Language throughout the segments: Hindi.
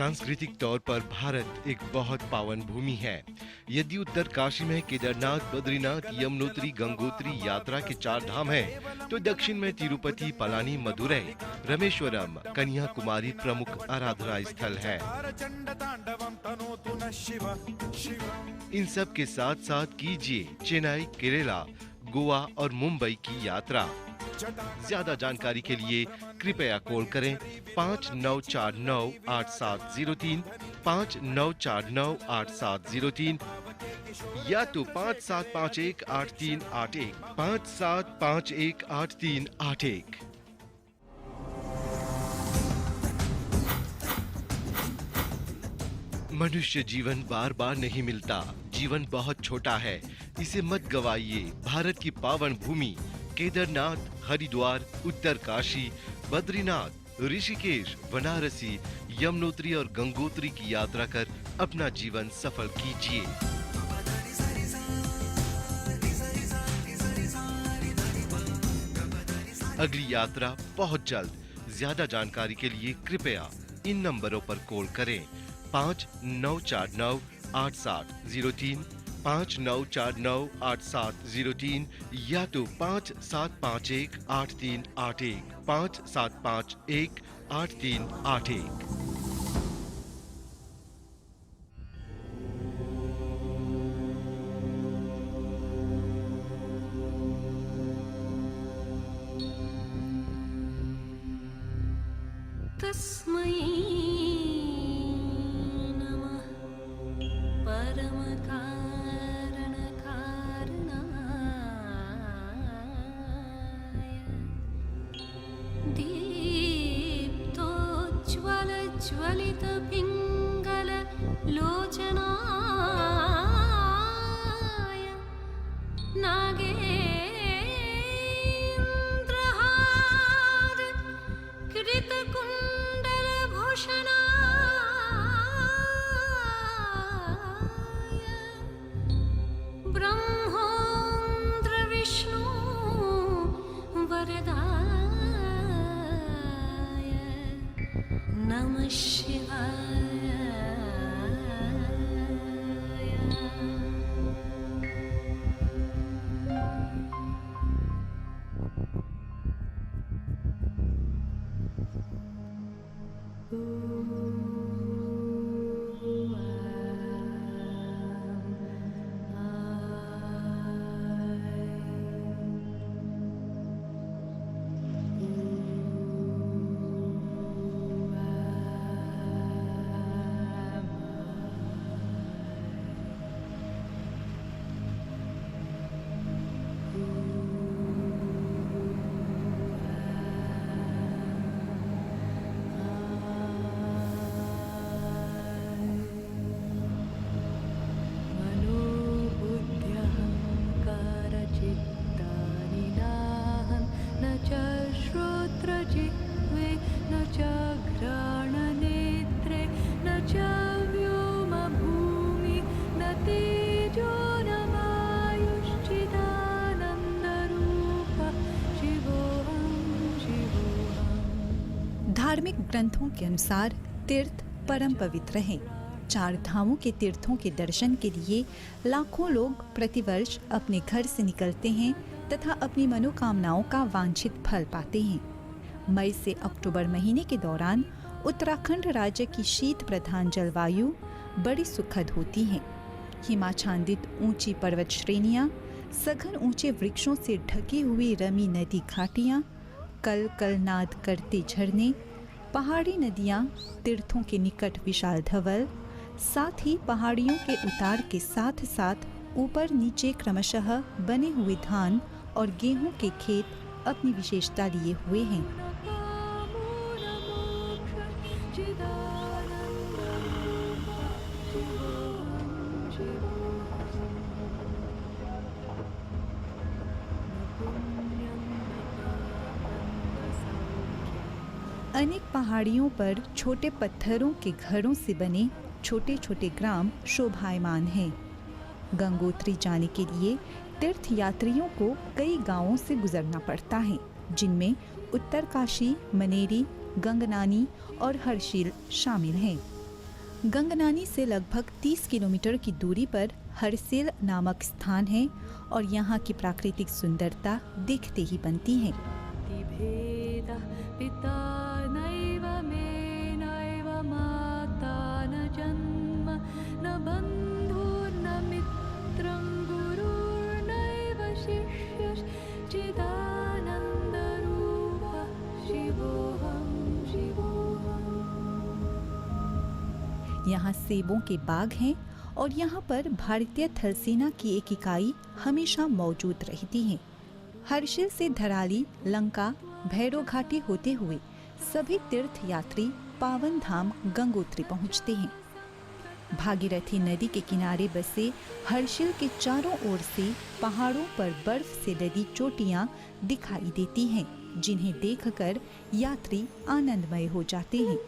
सांस्कृतिक तौर पर भारत एक बहुत पावन भूमि है। यदि उत्तर काशी में केदारनाथ, बद्रीनाथ, यमुनोत्री, गंगोत्री यात्रा के 4 धाम हैं, तो दक्षिण में तिरुपति, पलानी, मदुरई, रामेश्वरम, कन्याकुमारी प्रमुख आराधना स्थल है। इन सब के साथ साथ कीजिए चेन्नई, केरला, गोवा और मुंबई की यात्रा। ज्यादा जानकारी के लिए कृपया कॉल करें 59498703, 59498703 या तो 57518381, 57518381। मनुष्य जीवन बार बार नहीं मिलता। जीवन बहुत छोटा है, इसे मत गवाइए। भारत की पावन भूमि केदारनाथ, हरिद्वार, उत्तरकाशी, बद्रीनाथ, ऋषिकेश, बनारसी, यमुनोत्री और गंगोत्री की यात्रा कर अपना जीवन सफल कीजिए। अगली यात्रा बहुत जल्द। ज्यादा जानकारी के लिए कृपया इन नंबरों पर कॉल करें 59498703, 59498703 या तो 57518381, 57518381। तस्मै नमः परमकारणकारणाय दीप्तोज्ज्वलज्वलितपिङ्गललोचनाय नागेन्द्रहार कृतकुण्डलभूषणाय ब्रह्मोन्द्रविष्णु वरदाय नमः शिवाय। धार्मिक ग्रंथों के अनुसार तीर्थ परम पवित्र हैं। 4 धामों के तीर्थों के दर्शन के लिए लाखों लोग प्रतिवर्ष अपने घर से निकलते हैं तथा अपनी मनोकामनाओं का वांछित फल पाते हैं। मई से अक्टूबर महीने के दौरान उत्तराखंड राज्य की शीत प्रधान जलवायु बड़ी सुखद होती है। हिमाच्छादित ऊंची पर्वत श्रेणियां, सघन ऊंचे वृक्षों से ढकी हुई रमी नदी घाटियां, कल कल नाद करते झरने, पहाड़ी नदियां, तीर्थों के निकट विशाल धवल, साथ ही पहाड़ियों के उतार के साथ साथ ऊपर नीचे क्रमशः बने हुए धान और गेहूं के खेत अपनी विशेषता लिए हुए हैं। अनेक पहाड़ियों पर छोटे पत्थरों के घरों से बने छोटे छोटे ग्राम शोभायमान हैं। गंगोत्री जाने के लिए तीर्थ यात्रियों को कई गांवों से गुजरना पड़ता है, जिनमें उत्तरकाशी, मनेरी, गंगनानी और हर्षिल शामिल हैं। गंगनानी से लगभग 30 किलोमीटर की दूरी पर हरसिल नामक स्थान है और यहाँ की प्राकृतिक सुंदरता देखते ही बनती है। भेदः पिता नैव मे नैव माता न जन्म न बन्धुर्न मित्रं गुरुर्नैव शिष्यश्चिदानन्दरूपः शिवोऽहं शिवोऽहम्। यहाँ सेबों के बाग हैं और यहाँ पर भारतीय थल सेना की एक इकाई हमेशा मौजूद रहती है। हर्षिल से धराली, लंका, भैरव घाटी होते हुए सभी तीर्थ यात्री पावन धाम गंगोत्री पहुँचते हैं। भागीरथी नदी के किनारे बसे हर्षिल के चारों ओर से पहाड़ों पर बर्फ से लदी चोटियां दिखाई देती हैं, जिन्हें देखकर यात्री आनंदमय हो जाते हैं।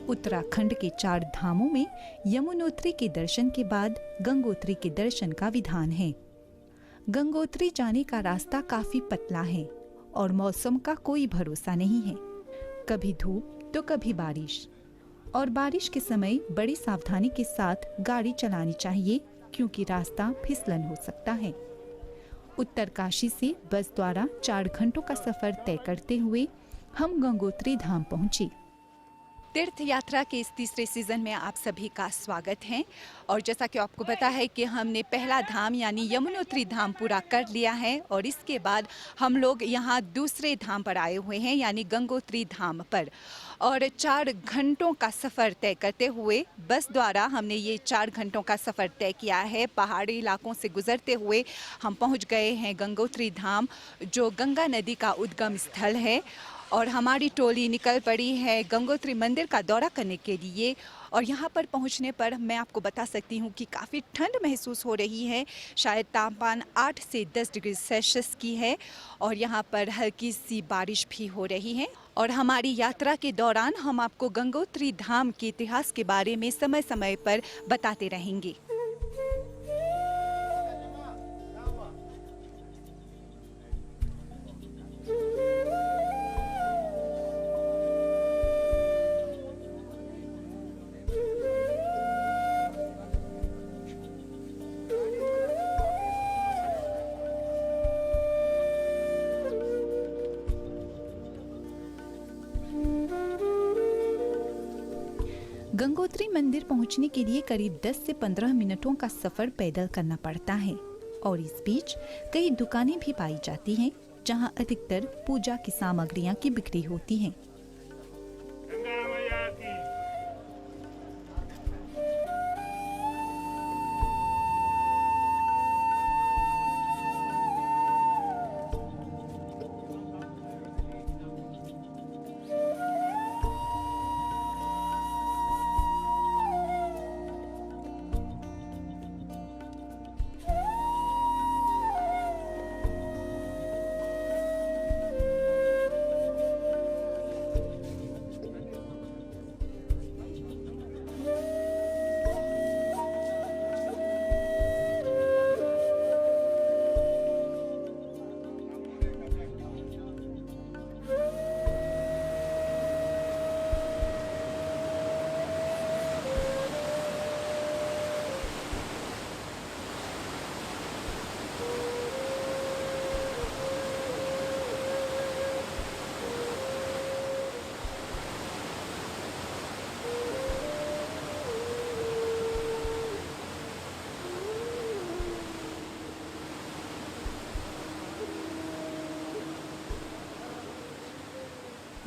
उत्तराखंड के 4 धामों में यमुनोत्री के दर्शन के बाद गंगोत्री के दर्शन का विधान है। गंगोत्री जाने का रास्ता काफी पतला है और मौसम का कोई भरोसा नहीं है, कभी धूप तो कभी बारिश। और बारिश के समय बड़ी सावधानी के साथ गाड़ी चलानी चाहिए क्योंकि रास्ता फिसलन हो सकता है। उत्तरकाशी से बस द्वारा 4 घंटों का सफर तय करते हुए हम गंगोत्री धाम पहुंचे। तीर्थ यात्रा के इस तीसरे सीजन में आप सभी का स्वागत है और जैसा कि आपको पता है कि हमने पहला धाम यानी यमुनोत्री धाम पूरा कर लिया है और इसके बाद हम लोग यहाँ दूसरे धाम पर आए हुए हैं यानी गंगोत्री धाम पर। और 4 घंटों का सफ़र तय करते हुए बस द्वारा हमने ये 4 घंटों का सफ़र तय किया है। पहाड़ी इलाकों से गुजरते हुए हम पहुँच गए हैं गंगोत्री धाम, जो गंगा नदी का उद्गम स्थल है। और हमारी टोली निकल पड़ी है गंगोत्री मंदिर का दौरा करने के लिए। और यहाँ पर पहुँचने पर मैं आपको बता सकती हूँ कि काफ़ी ठंड महसूस हो रही है। शायद तापमान 8 से 10 डिग्री सेल्सियस की है और यहाँ पर हल्की सी बारिश भी हो रही है। और हमारी यात्रा के दौरान हम आपको गंगोत्री धाम के इतिहास के बारे में समय समय पर बताते रहेंगे। गंगोत्री मंदिर पहुंचने के लिए करीब 10 से 15 मिनटों का सफर पैदल करना पड़ता है और इस बीच कई दुकानें भी पाई जाती हैं जहां अधिकतर पूजा की सामग्रियां की बिक्री होती हैं।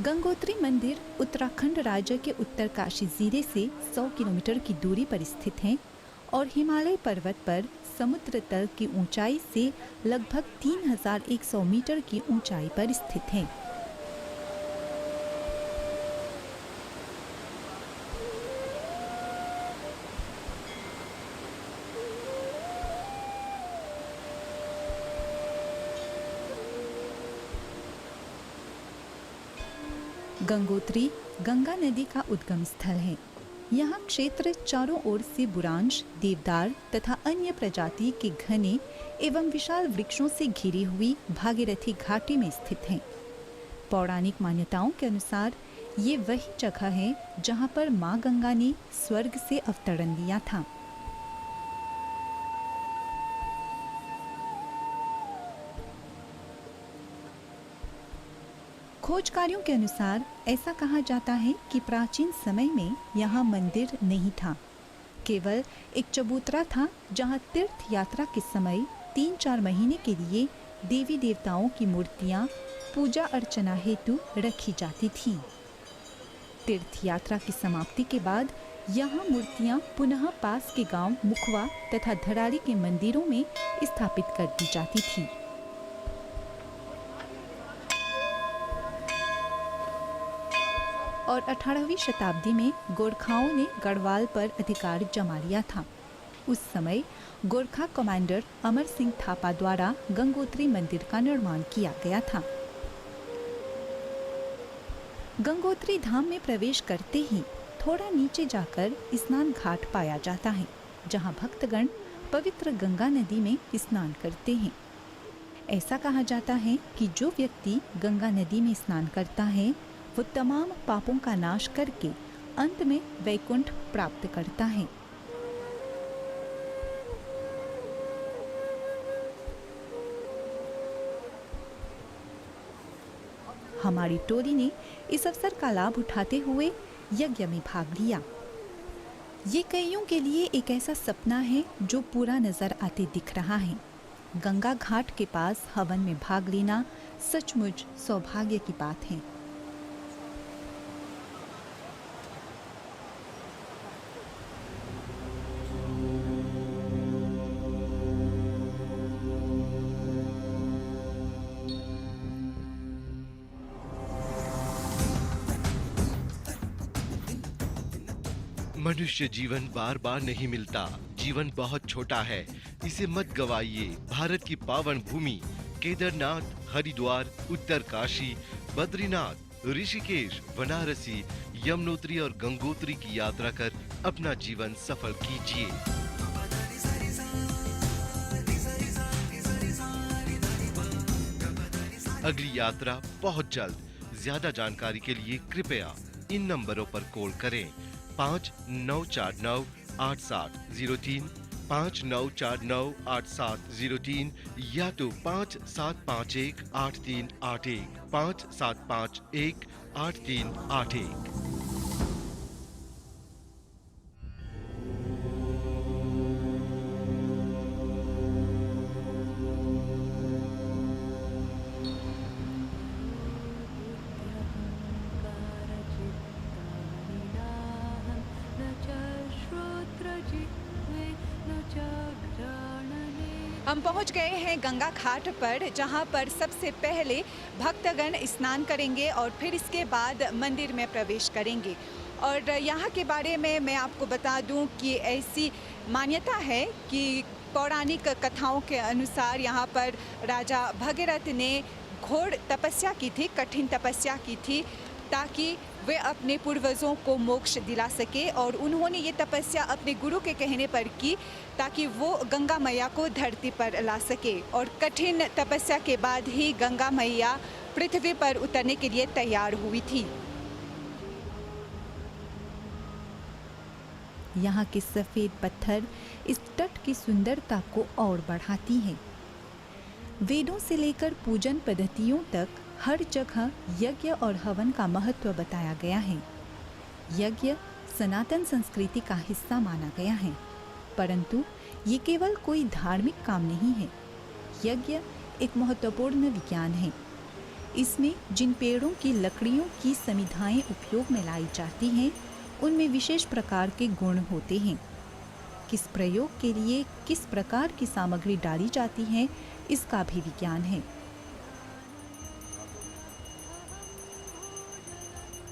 गंगोत्री मंदिर उत्तराखंड राज्य के उत्तरकाशी जिले से 100 किलोमीटर की दूरी पर स्थित है और हिमालय पर्वत पर समुद्र तल की ऊंचाई से लगभग 3100 मीटर की ऊंचाई पर स्थित है। गंगोत्री गंगा नदी का उद्गम स्थल है। यहाँ क्षेत्र चारों ओर से बुरांश, देवदार तथा अन्य प्रजाति के घने एवं विशाल वृक्षों से घिरी हुई भागीरथी घाटी में स्थित है। पौराणिक मान्यताओं के अनुसार ये वही जगह है जहाँ पर माँ गंगा ने स्वर्ग से अवतरण लिया था। खोजकारों के अनुसार ऐसा कहा जाता है कि प्राचीन समय में यहाँ मंदिर नहीं था, केवल एक चबूतरा था जहाँ तीर्थ यात्रा के समय 3-4 महीने के लिए देवी देवताओं की मूर्तियाँ पूजा अर्चना हेतु रखी जाती थीं। तीर्थ यात्रा की समाप्ति के बाद यहाँ मूर्तियाँ पुनः पास के गांव मुखवा तथा धराड़ी के मंदिरों में स्थापित कर दी जाती थी। और 18वीं शताब्दी में गोरखाओं ने गढ़वाल पर अधिकार जमा लिया था। उस समय गोरखा कमांडर अमर सिंह थापा द्वारा गंगोत्री मंदिर का निर्माण किया गया था। गंगोत्री धाम में प्रवेश करते ही थोड़ा नीचे जाकर स्नान घाट पाया जाता है, जहां भक्तगण पवित्र गंगा नदी में स्नान करते हैं। ऐसा कहा जाता है कि जो व्यक्ति गंगा नदी में स्नान करता है वो तमाम पापों का नाश करके अंत में वैकुंठ प्राप्त करता है। हमारी टोली ने इस अवसर का लाभ उठाते हुए यज्ञ में भाग लिया। ये कईयों के लिए एक ऐसा सपना है जो पूरा नजर आते दिख रहा है। गंगा घाट के पास हवन में भाग लेना सचमुच सौभाग्य की बात है। मनुष्य जीवन बार बार नहीं मिलता, जीवन बहुत छोटा है, इसे मत गवाइए। भारत की पावन भूमि केदारनाथ, हरिद्वार, उत्तरकाशी, बद्रीनाथ, ऋषिकेश, बनारसी, यमुनोत्री और गंगोत्री की यात्रा कर अपना जीवन सफल कीजिए। अगली यात्रा बहुत जल्द। ज्यादा जानकारी के लिए कृपया इन नंबरों पर कॉल करें 59498703, 59498703 या तो 57518381, 57518381। हम पहुंच गए हैं गंगा घाट पर, जहां पर सबसे पहले भक्तगण स्नान करेंगे और फिर इसके बाद मंदिर में प्रवेश करेंगे। और यहाँ के बारे में मैं आपको बता दूं कि ऐसी मान्यता है कि पौराणिक कथाओं के अनुसार यहाँ पर राजा भगीरथ ने घोर तपस्या की थी, कठिन तपस्या की थी, ताकि वे अपने पूर्वजों को मोक्ष दिला सके। और उन्होंने ये तपस्या अपने गुरु के कहने पर की ताकि वो गंगा मैया को धरती पर ला सके। और कठिन तपस्या के बाद ही गंगा मैया पृथ्वी पर उतरने के लिए तैयार हुई थी। यहाँ के सफेद पत्थर इस तट की सुंदरता को और बढ़ाती हैं। वेदों से लेकर पूजन पद्धतियों तक हर जगह यज्ञ और हवन का महत्व बताया गया है। यज्ञ सनातन संस्कृति का हिस्सा माना गया है, परंतु ये केवल कोई धार्मिक काम नहीं है। यज्ञ एक महत्वपूर्ण विज्ञान है। इसमें जिन पेड़ों की लकड़ियों की समिधाएं उपयोग में लाई जाती हैं, उनमें विशेष प्रकार के गुण होते हैं। किस प्रयोग के लिए किस प्रकार की सामग्री डाली जाती है, इसका भी विज्ञान है।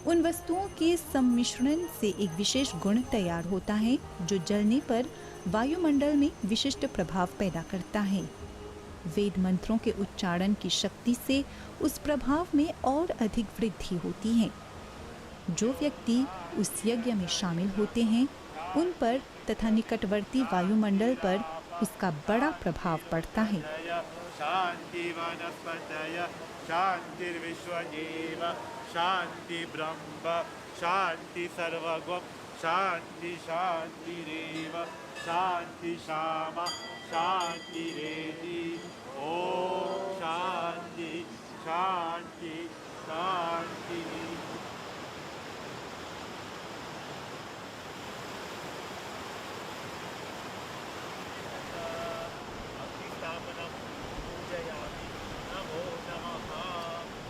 उन वस्तुओं के सम्मिश्रण से एक विशेष गुण तैयार होता है जो जलने पर वायुमंडल में विशिष्ट प्रभाव पैदा करता है। वेद मंत्रों के उच्चारण की शक्ति से उस प्रभाव में और अधिक वृद्धि होती है। जो व्यक्ति उस यज्ञ में शामिल होते हैं उन पर तथा निकटवर्ती वायुमंडल पर उसका बड़ा प्रभाव पड़ता है। शांति वनस्पतय शांतिर्विश्वजीव शांति ब्रह्म शांति सर्वगम शांति शांतिरेव शांति श्यामा शांतिरेति ओम शांति शांति शांति।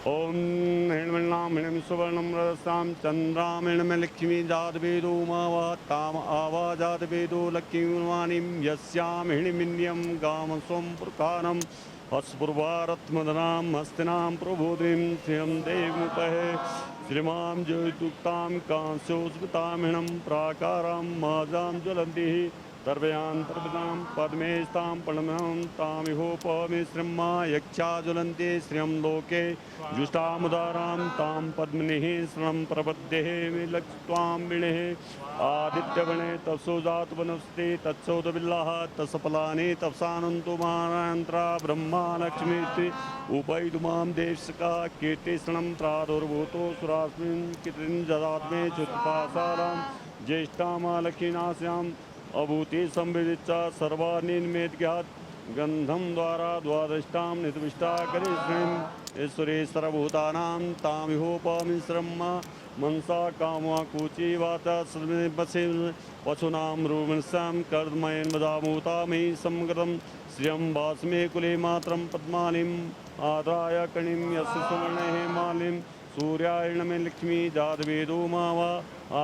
ओम हिणमणाम हिणम सुवर्णम रसाम चंद्रामिणम लक्ष्मी जात वेदो मावाताम आवाजात वेदो लक्ष्मीवाणीम यस्याम हिणमिन्यम गाम स्वम पुरकारम हस्पुर्वारत्मदनाम हस्तिनाम प्रबोधिम श्रियम देवमुपहे श्रीमां ज्योतुक्ताम कांस्योस्मिताम हिणम प्राकाराम माजाम ज्वलंति सर्वयां सर्वदां पद्मेस्तां पद्मं तामिहोपमिश्रम्मा यक्षा ज्वलन्ते श्रियं लोके जुष्टामुदारां तां पद्मनिः श्रणं प्रपद्येः विलक्ष्वां विणेः आदित्यवने तपसो जातवनस्ते तत्सोदबिल्लाः तत्सफलानि तपसानन्तु महारान्त्रा ब्रह्मा लक्ष्मीस्ते उपैतुमां देशका कीर्तिश्रणं प्रादुर्भूतो सुरास्मिन् कितिं जदात्मे चुत्पासारां ज्येष्ठामालखिनास्यां अभूति संविदिता सर्वानिन्मेद्यात् गंधम द्वारा द्वादष्टां नितविष्टा करिष्यं ईश्वरेश्वरभूतानां तामिहोपमिश्रम्मा मनसा कामा कूची वाता सर्वे पशूनां रूपणस्यां कर्दमयन् वदामूतामि समगतं श्रियं वास्मे कुले मात्रं पद्मालिम् आदाय कणिं यस्य सुवर्णे मालिं सूर्यायणमे लक्ष्मी जातवेदो मावा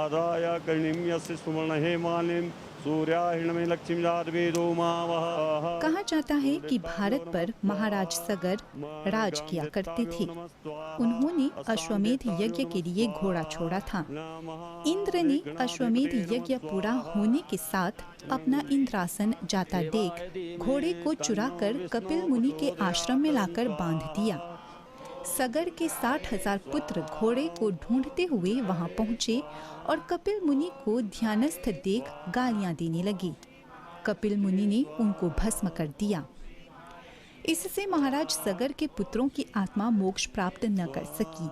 आदाय कणिं यस्य सुवर्णे मालिं सूर्याहिण में लक्ष्मी जात वेदो मावः। कहा जाता है कि भारत पर महाराज सगर राज किया करते थे। उन्होंने अश्वमेध यज्ञ के लिए घोड़ा छोड़ा था। इंद्र ने अश्वमेध यज्ञ पूरा होने के साथ अपना इंद्रासन जाता देख घोड़े को चुराकर कपिल मुनि के आश्रम में लाकर बांध दिया। सगर के 60,000 पुत्र घोड़े को ढूंढते हुए वहां पहुंचे और कपिल मुनि को ध्यानस्थ देख गालियां देने लगे। कपिल मुनि ने उनको भस्म कर दिया। इससे महाराज सगर के पुत्रों की आत्मा मोक्ष प्राप्त न कर सकी।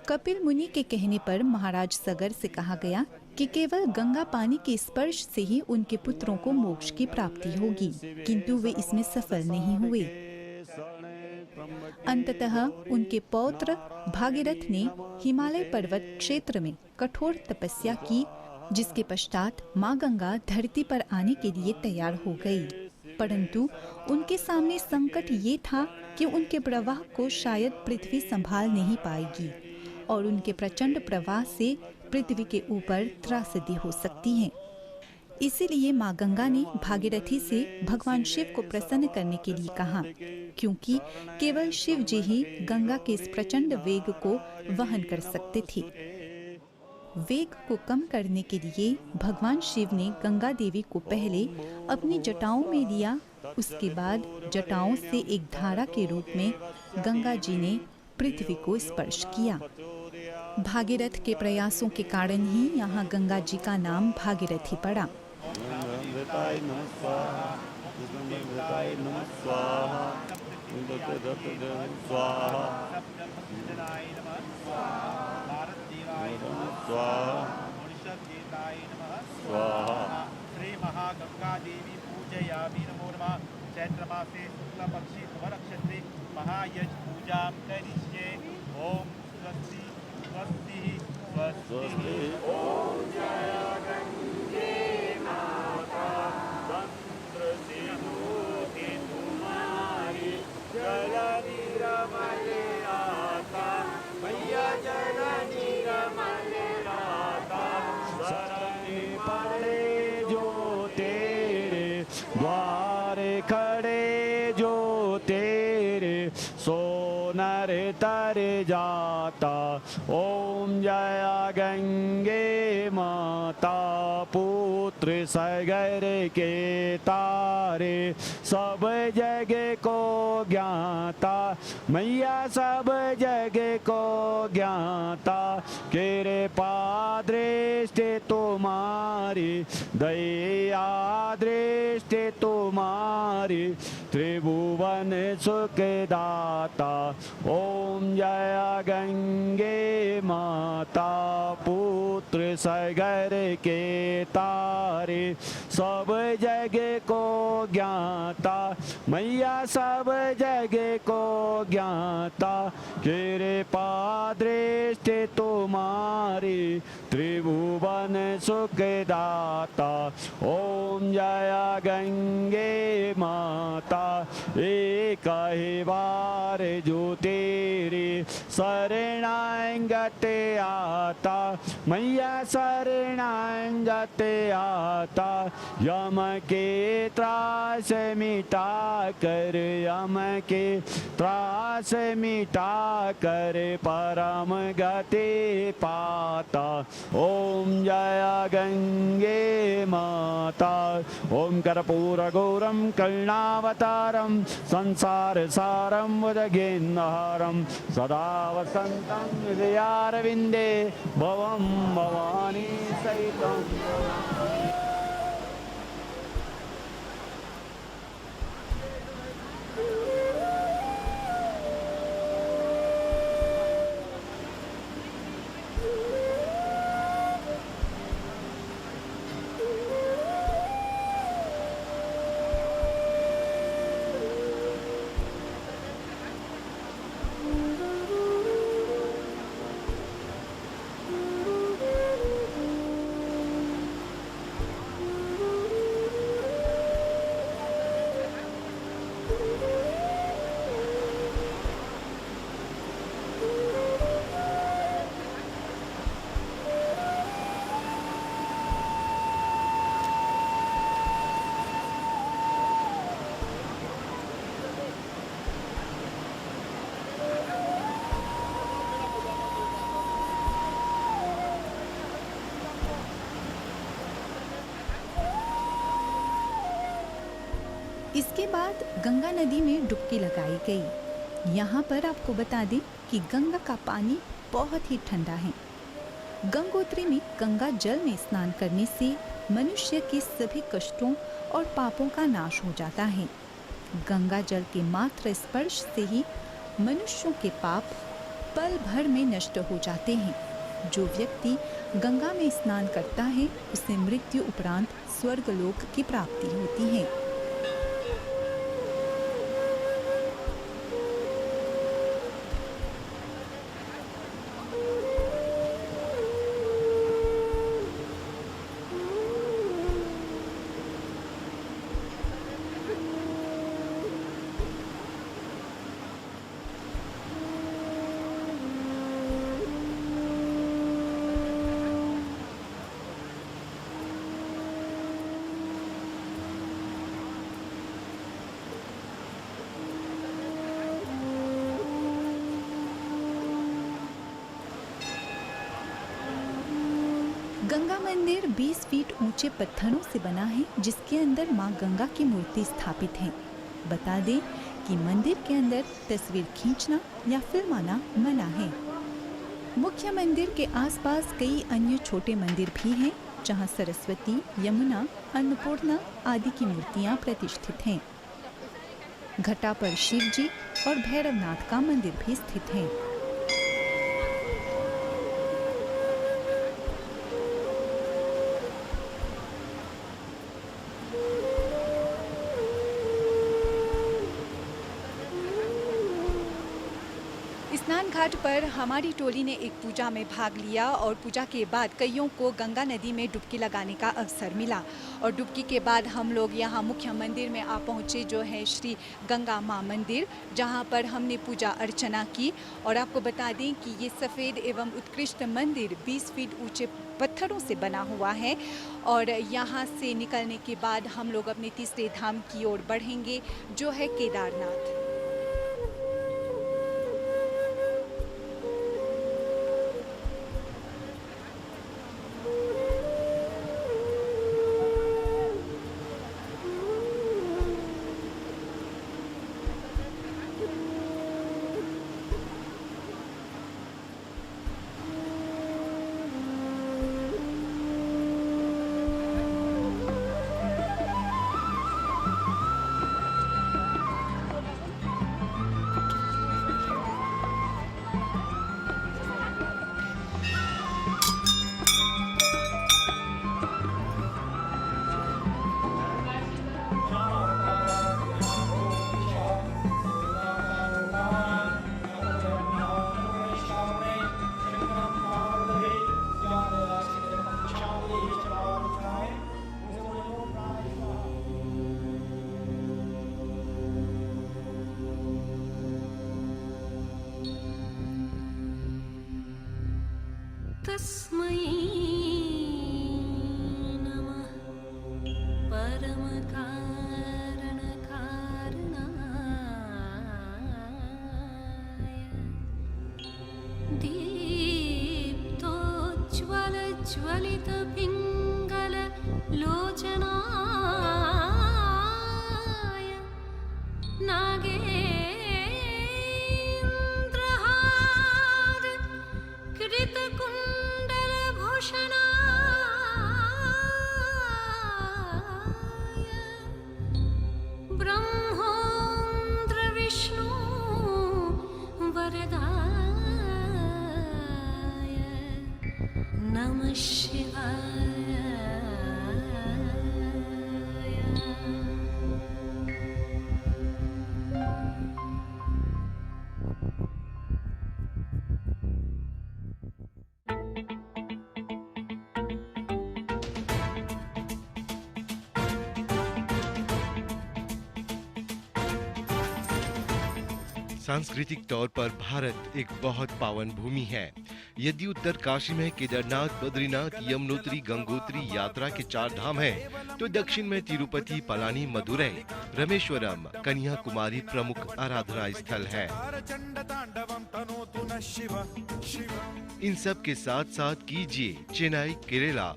कपिल मुनि के कहने पर महाराज सगर से कहा गया कि केवल गंगा पानी के स्पर्श से ही उनके पुत्रों को मोक्ष की प्राप्ति होगी, किंतु वे इसमें सफल नहीं हुए। अंततः उनके पौत्र भागीरथ ने हिमालय पर्वत क्षेत्र में कठोर तपस्या की, जिसके पश्चात माँ गंगा धरती पर आने के लिए तैयार हो गई। परंतु उनके सामने संकट ये था कि उनके प्रवाह को शायद पृथ्वी संभाल नहीं पाएगी और उनके प्रचंड प्रवाह से पृथ्वी के ऊपर त्रासदी हो सकती है। इसीलिए माँ गंगा ने भागीरथी से भगवान शिव को प्रसन्न करने के लिए कहा, क्योंकि केवल शिव जी ही गंगा के इस प्रचंड वेग को वहन कर सकते थे। वेग को कम करने के लिए भगवान शिव ने गंगा देवी को पहले अपनी जटाओं में लिया, उसके बाद जटाओं से एक धारा के रूप में गंगा जी ने पृथ्वी को स्पर्श किया। भागीरथ के प्रयासों के कारण ही यहाँ गंगा जी का नाम भागीरथी पड़ा। श्री महागंगा देवी पूजयामि नमो नमः। चैत्र मासे शुक्ल पक्षी नक्षत्रे महायज्ञ पूजा करिष्ये। ओम स्वस्ति स्वस्ति स्वस्ति। ओम जय गंगे माता तंत्र सिंधुति तुम्हारी जल निरमले आता मैया जल निरमले आता शरणी पड़े जो तेरे द्वारे खड़े जो तेरे सोनर तर जाता। ओम जया गंगे माता पुत्र सगर के तारे सब जग को ज्ञाता, मैया सब जग को ज्ञाता, कृपा दृष्टि तुम्हारी, दया दृष्टि तुम्हारी, त्रिभुवन सुखदाता। ओम जय गंगे माता, पुत्र सगर के तारे, सब जग को ज्ञाता, मैया सब जग को ज्ञाता, कृपा दृष्टि तुम्हारी, त्रिभुवन सुखदाता। ओम जय गंगे माता, एक ही बार जो तेरी शरणागत आता, मैया शरणागत आता, यम के त्रास मिटा कर, यम के त्रास मिटा कर, परम गति पाता। ओम जय गंगे माता। ओम कर्पूर गौरम करुणावतारम, संसार सारम भुजगेन्द्रहारम, सदा वसंतं हृदयारविंदे, भवं भवानी सहितं। इसके बाद गंगा नदी में डुबकी लगाई गई। यहाँ पर आपको बता दें कि गंगा का पानी बहुत ही ठंडा है। गंगोत्री में गंगा जल में स्नान करने से मनुष्य के सभी कष्टों और पापों का नाश हो जाता है। गंगा जल के मात्र स्पर्श से ही मनुष्यों के पाप पल भर में नष्ट हो जाते हैं। जो व्यक्ति गंगा में स्नान करता है उसे मृत्यु उपरांत स्वर्गलोक की प्राप्ति होती है। गंगा मंदिर 20 फीट ऊंचे पत्थरों से बना है, जिसके अंदर मां गंगा की मूर्ति स्थापित है। बता दें कि मंदिर के अंदर तस्वीर खींचना या फिल्माना मना है। मुख्य मंदिर के आसपास कई अन्य छोटे मंदिर भी हैं, जहां सरस्वती, यमुना, अन्नपूर्णा आदि की मूर्तियां प्रतिष्ठित हैं। घटा पर शिव जी और भैरवनाथ का मंदिर भी स्थित है। स्नान घाट पर हमारी टोली ने एक पूजा में भाग लिया और पूजा के बाद कईयों को गंगा नदी में डुबकी लगाने का अवसर मिला। और डुबकी के बाद हम लोग यहाँ मुख्य मंदिर में आ पहुँचे, जो है श्री गंगा माँ मंदिर, जहाँ पर हमने पूजा अर्चना की। और आपको बता दें कि ये सफ़ेद एवं उत्कृष्ट मंदिर 20 फीट ऊंचे पत्थरों से बना हुआ है। और यहाँ से निकलने के बाद हम लोग अपने तीसरे धाम की ओर बढ़ेंगे, जो है केदारनाथ। तस्मै नमः परमकारणकारणाय दीप्तोज्ज्वलज्वलितपिङ्गललोचनाय नागेन्द्रहार कृतकुण्डलभूषणाय ब्रह्मोन्द्रविष्णु वरदाय नमः शिवाय सांस्कृतिक तौर पर भारत एक बहुत पावन भूमि है। यदि उत्तर काशी में केदारनाथ, बद्रीनाथ, यमुनोत्री, गंगोत्री यात्रा के 4 धाम हैं, तो दक्षिण में तिरुपति, पलानी, मदुरै, रामेश्वरम, कन्याकुमारी प्रमुख आराधना स्थल है। इन सब के साथ साथ कीजिए चेन्नई, केरला,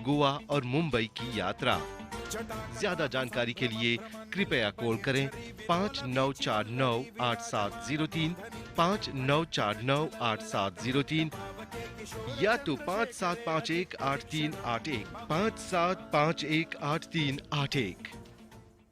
गोवा और मुंबई की यात्रा। ज्यादा जानकारी के लिए कृपया कॉल करें 59498703, 59498703 या तो 57518381, 57518381।